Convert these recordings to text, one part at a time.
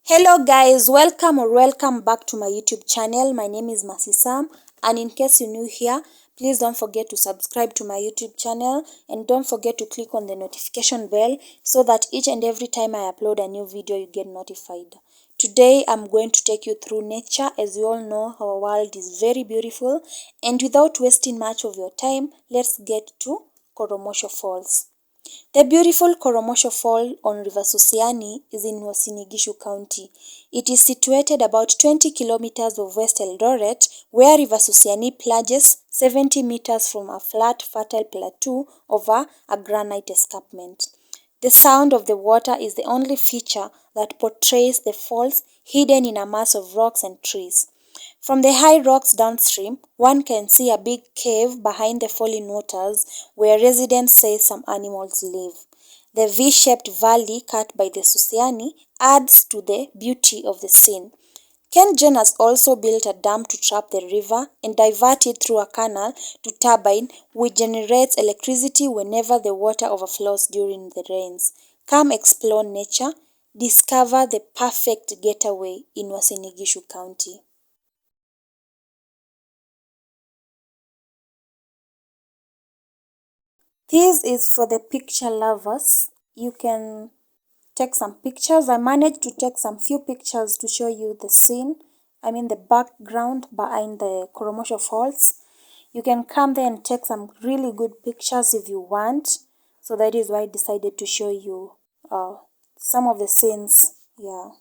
Hello guys, welcome back to my YouTube channel. My name is Masisam, and in case you're new here, please don't forget to subscribe to my YouTube channel and don't forget to click on the notification bell so that each and every time I upload a new video you get notified. Today I'm going to take you through nature. As you all know, our world is very beautiful, and without wasting much of your time, let's get to Koromosho Falls. The beautiful Koromosho Fall on River Susiani is in UasinGishu County. It is situated about 20 kilometers of West Eldoret, where River Susiani plunges 70 meters from a flat, fertile plateau over a granite escarpment. The sound of the water is the only feature that portrays the falls hidden in a mass of rocks and trees. From the high rocks downstream, one can see a big cave behind the falling waters where residents say some animals live. The V-shaped valley cut by the Susiani adds to the beauty of the scene. KenGen has also built a dam to trap the river and divert it through a canal to turbine, which generates electricity whenever the water overflows during the rains. Come explore nature, discover the perfect getaway in UasinGishu County. This is for the picture lovers. You can take some pictures. I managed to take some few pictures to show you the scene. I mean the background behind the Koromosho Falls. You can come there and take some really good pictures if you want. So that is why I decided to show you some of the scenes. Yeah.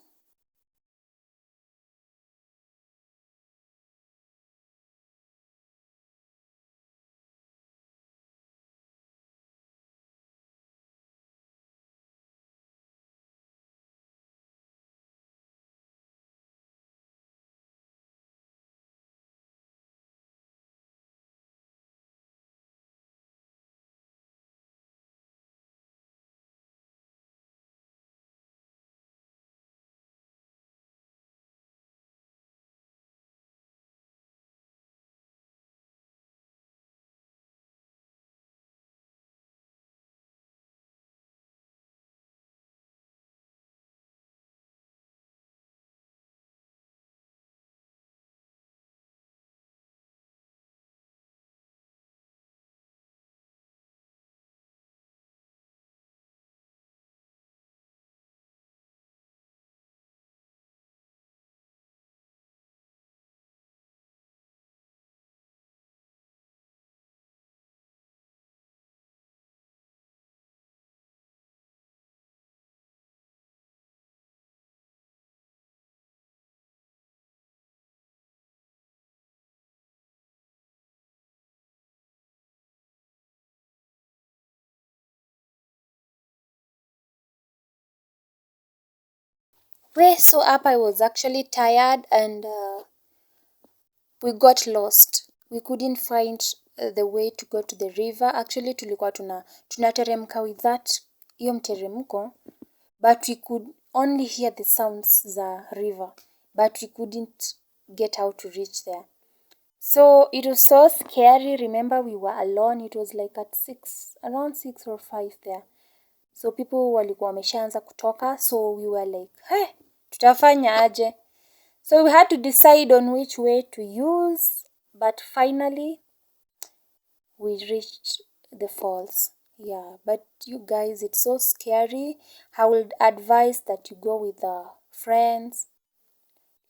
So up I was actually tired and we got lost. We couldn't find the way to go to the river. Actually tulikuwa tunateremka with that hiyo mteremko, but we could only hear the sounds za river, but we couldn't get how to reach there. So it was so scary. Remember, we were alone. It was like at 6, around 6 or 5 there. So people walikuwa wameshaanza kutoka, so we were like, hey, tutafanya aje? So we had to decide on which way to use, but finally we reached the falls. Yeah, but you guys, it's so scary. I would advise that you go with friends,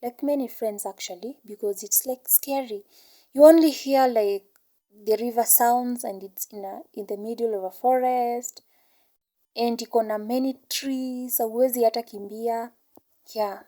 like many friends actually, because it's like scary. You only hear like the river sounds, and it's in the middle of a forest, and iko na many trees, hauwezi hata kimbia. Yeah.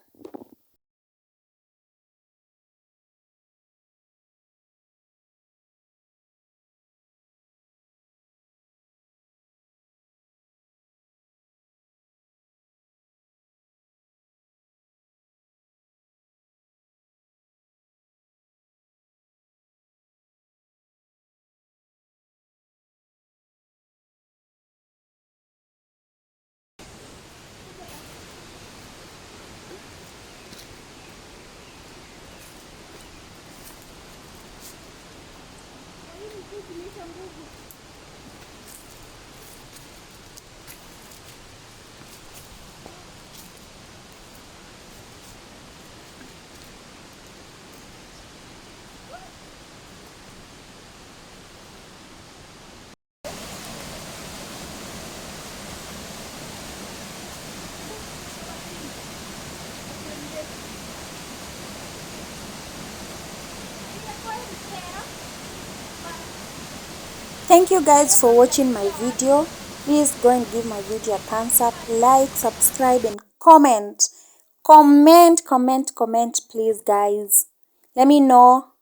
Thank you guys for watching my video. Please go and give my video a thumbs up, like, subscribe, and comment. Comment, please, guys. Let me know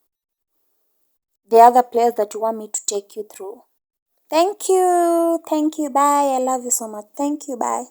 the other place that you want me to take you through. Thank you. Bye. I love you so much. Thank you. Bye.